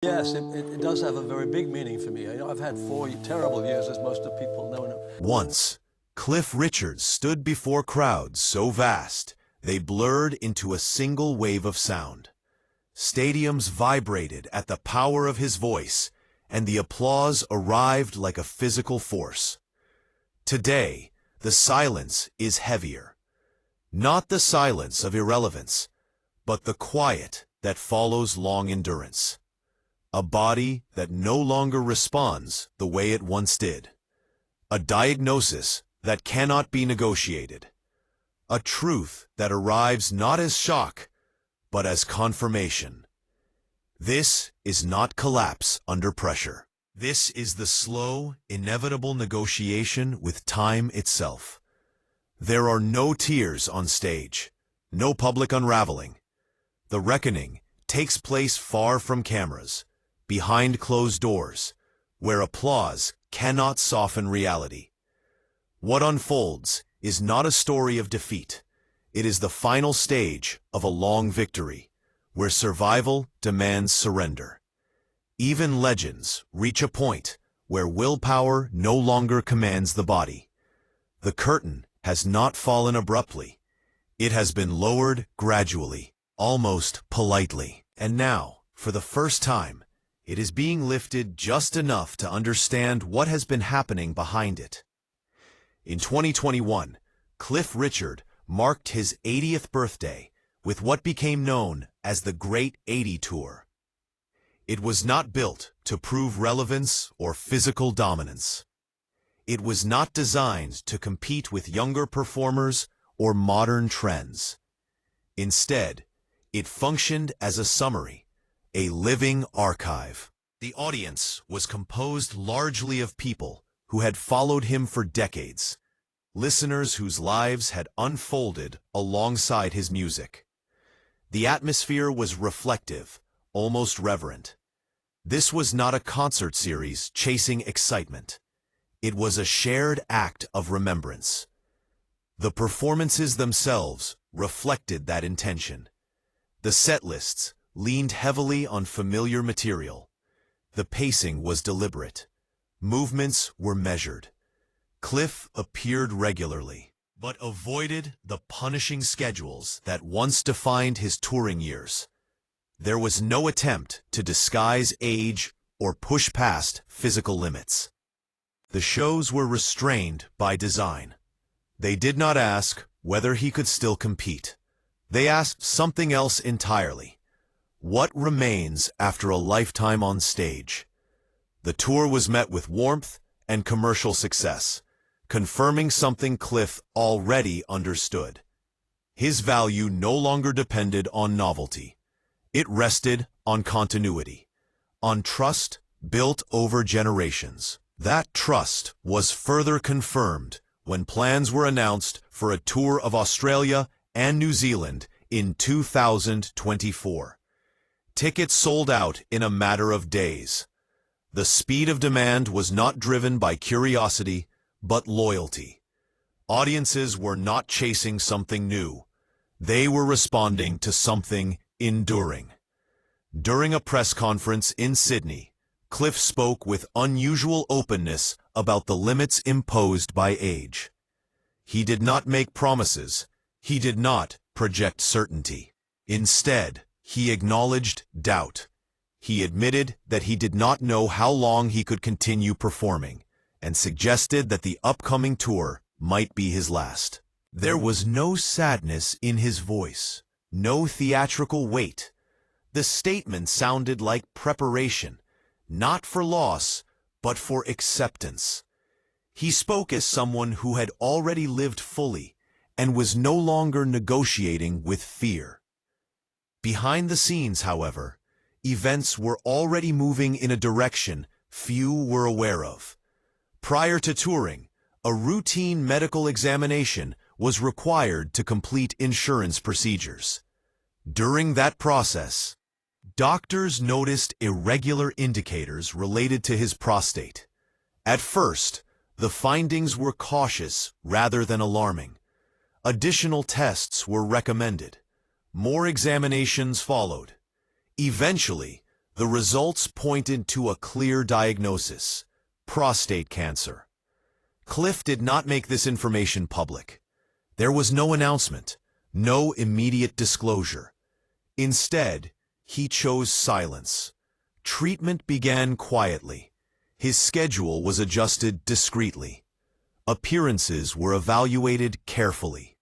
Yes, it does have a very big meaning for me. I've had 4 terrible years, as most of people know. Once, Cliff Richard stood before crowds so vast, they blurred into a single wave of sound. Stadiums vibrated at the power of his voice, and the applause arrived like a physical force. Today, the silence is heavier. Not the silence of irrelevance, but the quiet that follows long endurance. A body that no longer responds the way it once did. A diagnosis that cannot be negotiated. A truth that arrives not as shock, but as confirmation. This is not collapse under pressure. This is the slow, inevitable negotiation with time itself. There are no tears on stage, no public unraveling. The reckoning takes place far from cameras, behind closed doors, where applause cannot soften reality. What unfolds is not a story of defeat. It is the final stage of a long victory, where survival demands surrender. Even legends reach a point where willpower no longer commands the body. The curtain has not fallen abruptly. It has been lowered gradually, almost politely. And now, for the first time, it is being lifted just enough to understand what has been happening behind it. In 2021, Cliff Richard marked his 80th birthday with what became known as the Great 80 Tour. It was not built to prove relevance or physical dominance. It was not designed to compete with younger performers or modern trends. Instead, it functioned as a summary, a living archive. The audience was composed largely of people who had followed him for decades, listeners whose lives had unfolded alongside his music. The atmosphere was reflective, almost reverent. This was not a concert series chasing excitement. It was a shared act of remembrance. The performances themselves reflected that intention. The set lists leaned heavily on familiar material. The pacing was deliberate. Movements were measured. Cliff appeared regularly, but avoided the punishing schedules that once defined his touring years. There was no attempt to disguise age or push past physical limits. The shows were restrained by design. They did not ask whether he could still compete. They asked something else entirely. What remains after a lifetime on stage? The tour was met with warmth and commercial success, confirming something Cliff already understood. His value no longer depended on novelty. It rested on continuity, on trust built over generations. That trust was further confirmed when plans were announced for a tour of Australia and New Zealand in 2024. Tickets sold out in a matter of days. The speed of demand was not driven by curiosity, but loyalty. Audiences were not chasing something new. They were responding to something enduring. During a press conference in Sydney, Cliff spoke with unusual openness about the limits imposed by age. He did not make promises. He did not project certainty. Instead, he acknowledged doubt. He admitted that he did not know how long he could continue performing, and suggested that the upcoming tour might be his last. There was no sadness in his voice, no theatrical weight. The statement sounded like preparation, not for loss, but for acceptance. He spoke as someone who had already lived fully and was no longer negotiating with fear. Behind the scenes, however, events were already moving in a direction few were aware of. Prior to touring, a routine medical examination was required to complete insurance procedures. During that process, doctors noticed irregular indicators related to his prostate. At first, the findings were cautious rather than alarming. Additional tests were recommended. More examinations followed. Eventually, The results pointed to a clear diagnosis: prostate cancer. Cliff did not make this information public. There was no announcement, no immediate disclosure. Instead, he chose silence. Treatment began quietly. His schedule was adjusted discreetly. Appearances were evaluated carefully.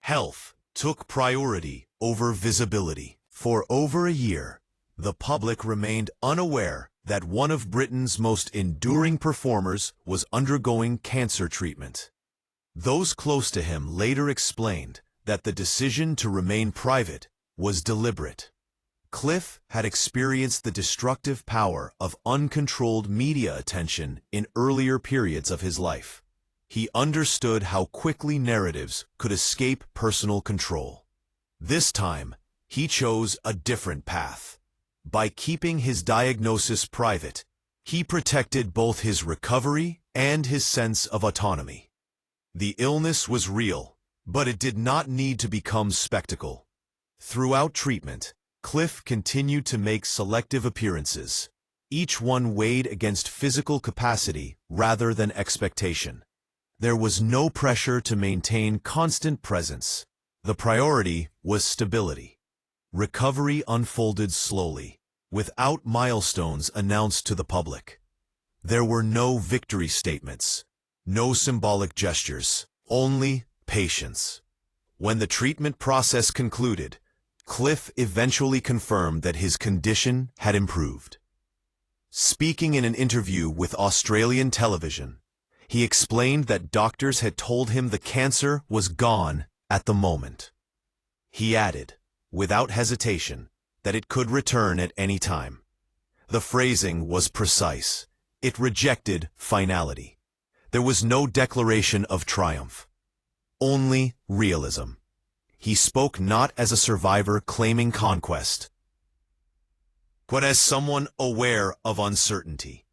Health took priority over visibility. For over a year, the public remained unaware that one of Britain's most enduring performers was undergoing cancer treatment. Those close to him later explained that the decision to remain private was deliberate. Cliff had experienced the destructive power of uncontrolled media attention in earlier periods of his life. He understood how quickly narratives could escape personal control. This time, he chose a different path. By keeping his diagnosis private, he protected both his recovery and his sense of autonomy. The illness was real, but it did not need to become spectacle. Throughout treatment, Cliff continued to make selective appearances, each one weighed against physical capacity rather than expectation. There was no pressure to maintain constant presence. The priority was stability. Recovery unfolded slowly, without milestones announced to the public. There were no victory statements, no symbolic gestures, only patience. When the treatment process concluded, Cliff eventually confirmed that his condition had improved. Speaking in an interview with Australian television, he explained that doctors had told him the cancer was gone at the moment. He added, without hesitation, that it could return at any time. The phrasing was precise. It rejected finality. There was no declaration of triumph, only realism. He spoke not as a survivor claiming conquest, but as someone aware of uncertainty.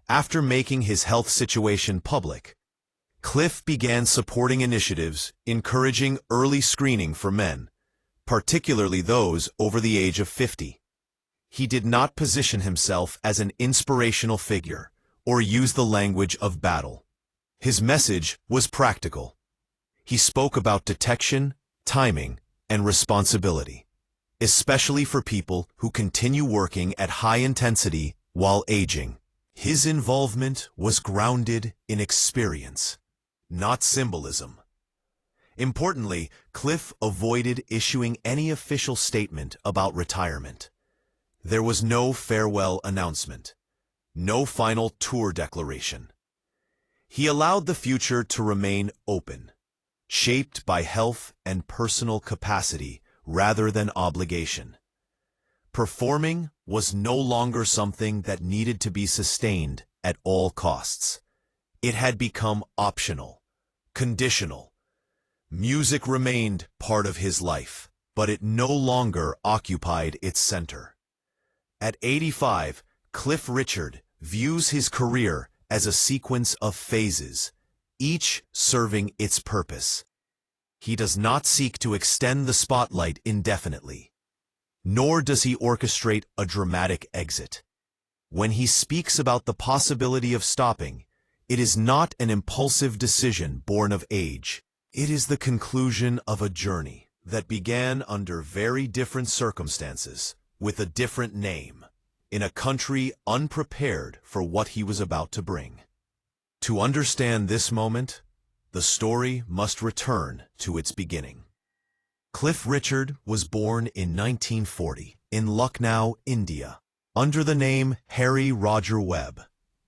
After making his health situation public, Cliff began supporting initiatives encouraging early screening for men, particularly those over the age of 50. He did not position himself as an inspirational figure or use the language of battle. His message was practical. He spoke about detection, timing, and responsibility, especially for people who continue working at high intensity while aging. His involvement was grounded in experience, not symbolism. Importantly, Cliff avoided issuing any official statement about retirement. There was no farewell announcement, no final tour declaration. He allowed the future to remain open, shaped by health and personal capacity rather than obligation. Performing was no longer something that needed to be sustained at all costs. It had become optional, conditional. Music remained part of his life, but it no longer occupied its center. At 85, Cliff Richard views his career as a sequence of phases, each serving its purpose. He does not seek to extend the spotlight indefinitely, nor does he orchestrate a dramatic exit. When he speaks about the possibility of stopping, it is not an impulsive decision born of age. It is the conclusion of a journey that began under very different circumstances, with a different name, in a country unprepared for what he was about to bring. To understand this moment, the story must return to its beginning. Cliff Richard was born in 1940 in Lucknow, India, under the name Harry Roger Webb.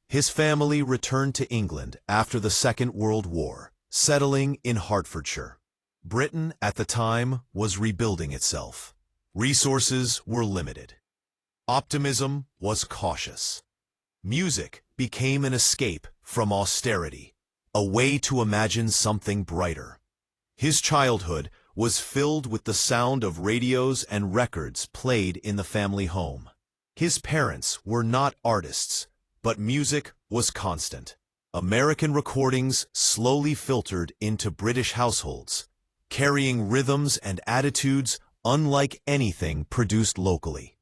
His family returned to England after the Second World War, settling in Hertfordshire. Britain at the time was rebuilding itself. Resources were limited. Optimism was cautious. Music became an escape from austerity, a way to imagine something brighter. His childhood was filled with the sound of radios and records played in the family home. His parents were not artists, but music was constant. American recordings slowly filtered into British households, carrying rhythms and attitudes unlike anything produced locally.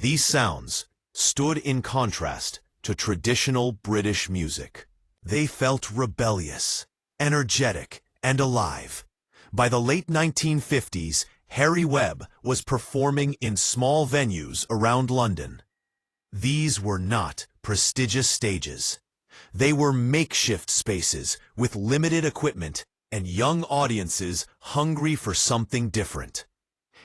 These sounds stood in contrast to traditional British music. They felt rebellious, energetic, and alive. By the late 1950s, Harry Webb was performing in small venues around London. These were not prestigious stages. They were makeshift spaces with limited equipment and young audiences hungry for something different.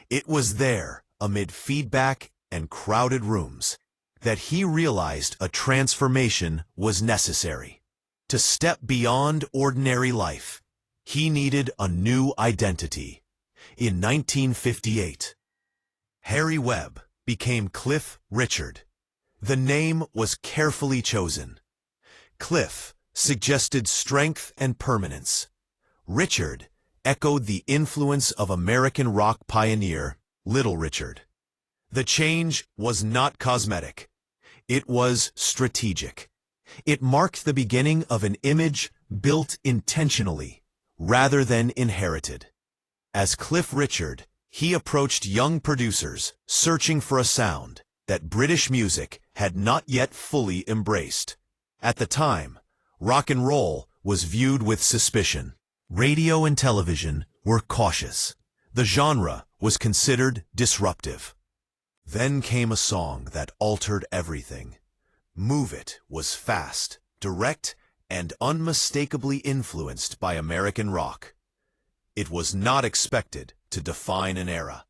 It was there, amid feedback and crowded rooms, that he realized a transformation was necessary. To step beyond ordinary life, he needed a new identity. In 1958, Harry Webb became Cliff Richard. The name was carefully chosen. Cliff suggested strength and permanence. Richard echoed the influence of American rock pioneer Little Richard. The change was not cosmetic. It was strategic. It marked the beginning of an image built intentionally, rather than inherited. As Cliff Richard, he approached young producers searching for a sound that British music had not yet fully embraced. At the time, rock and roll was viewed with suspicion. Radio and television were cautious. The genre was considered disruptive. Then came a song that altered everything. Move It was fast, direct, and unmistakably influenced by American rock. It was not expected to define an era.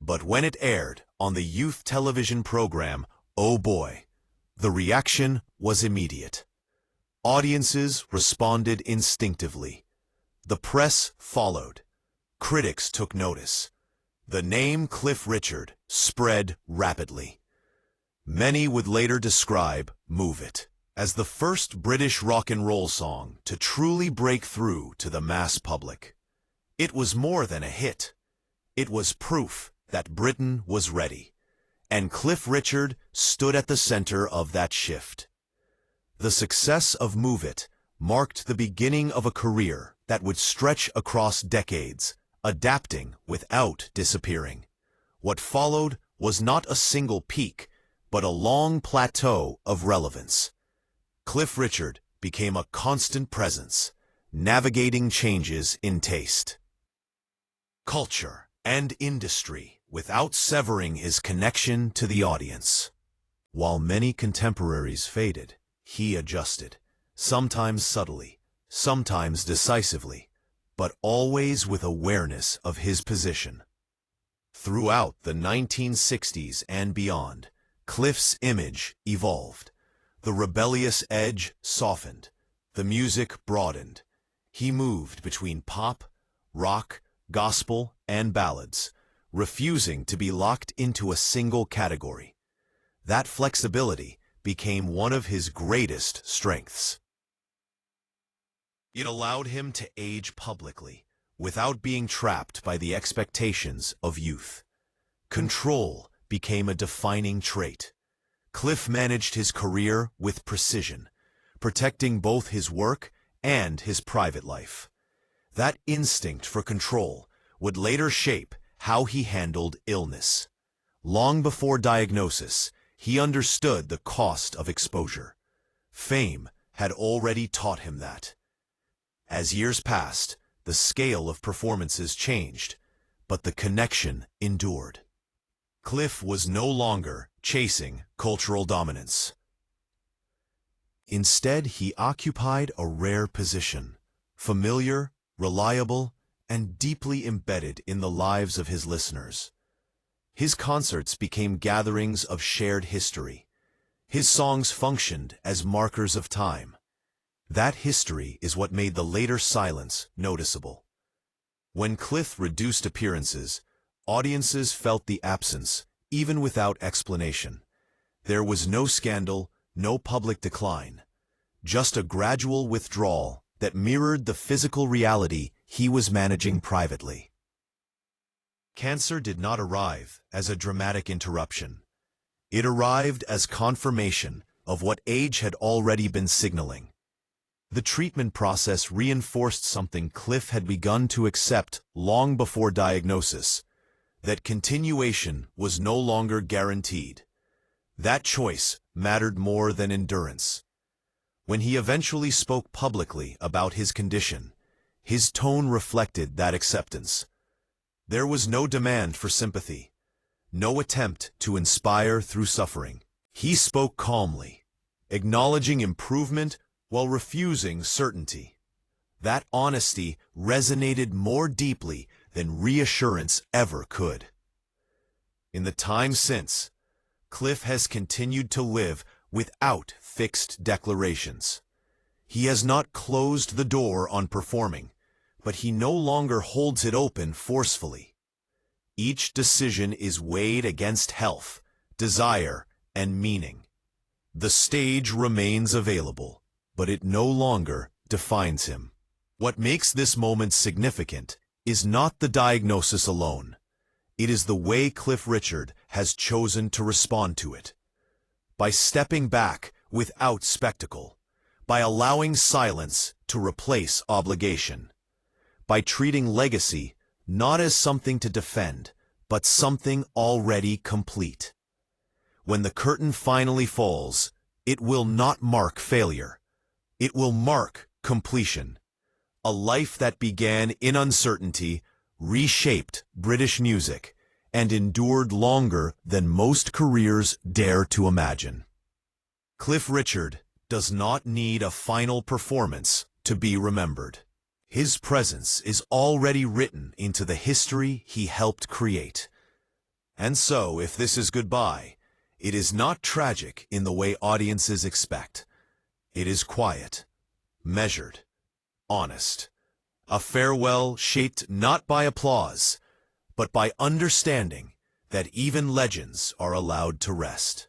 But when it aired on the youth television program, Oh Boy, the reaction was immediate. Audiences responded instinctively. The press followed. Critics took notice. The name Cliff Richard spread rapidly. Many would later describe Move It as the first British rock and roll song to truly break through to the mass public. It was more than a hit. It was proof that Britain was ready, and Cliff Richard stood at the center of that shift. The success of Move It marked the beginning of a career that would stretch across decades, adapting without disappearing. What followed was not a single peak, but a long plateau of relevance. Cliff Richard became a constant presence, navigating changes in taste, culture, and industry without severing his connection to the audience. While many contemporaries faded, he adjusted, sometimes subtly, sometimes decisively, but always with awareness of his position. Throughout the 1960s and beyond, Cliff's image evolved. The rebellious edge softened. The music broadened. He moved between pop, rock, gospel, and ballads, refusing to be locked into a single category. That flexibility became one of his greatest strengths. It allowed him to age publicly, without being trapped by the expectations of youth. Control became a defining trait. Cliff managed his career with precision, protecting both his work and his private life. That instinct for control would later shape how he handled illness. Long before diagnosis, he understood the cost of exposure. Fame had already taught him that. As years passed, the scale of performances changed, but the connection endured. Cliff was no longer chasing cultural dominance. Instead, he occupied a rare position, familiar, reliable, and deeply embedded in the lives of his listeners. His concerts became gatherings of shared history. His songs functioned as markers of time. That history is what made the later silence noticeable. When Cliff reduced appearances, audiences felt the absence, even without explanation. There was no scandal, no public decline, just a gradual withdrawal that mirrored the physical reality he was managing privately. Cancer did not arrive as a dramatic interruption. It arrived as confirmation of what age had already been signaling. The treatment process reinforced something Cliff had begun to accept long before diagnosis. that continuation was no longer guaranteed. That choice mattered more than endurance. When he eventually spoke publicly about his condition, his tone reflected that acceptance. There was no demand for sympathy, no attempt to inspire through suffering. He spoke calmly, acknowledging improvement while refusing certainty. That honesty resonated more deeply than reassurance ever could. In the time since, Cliff has continued to live without fixed declarations. He has not closed the door on performing, but he no longer holds it open forcefully. Each decision is weighed against health, desire, and meaning. The stage remains available, but it no longer defines him. What makes this moment significant is not the diagnosis alone. It is the way Cliff Richard has chosen to respond to it. By stepping back without spectacle, by allowing silence to replace obligation, by treating legacy not as something to defend, but something already complete. When the curtain finally falls, it will not mark failure. It will mark completion. A life that began in uncertainty, reshaped British music, and endured longer than most careers dare to imagine. Cliff Richard does not need a final performance to be remembered. His presence is already written into the history he helped create. And so, if this is goodbye, it is not tragic in the way audiences expect. It is quiet, measured, honest. A farewell shaped not by applause, but by understanding that even legends are allowed to rest.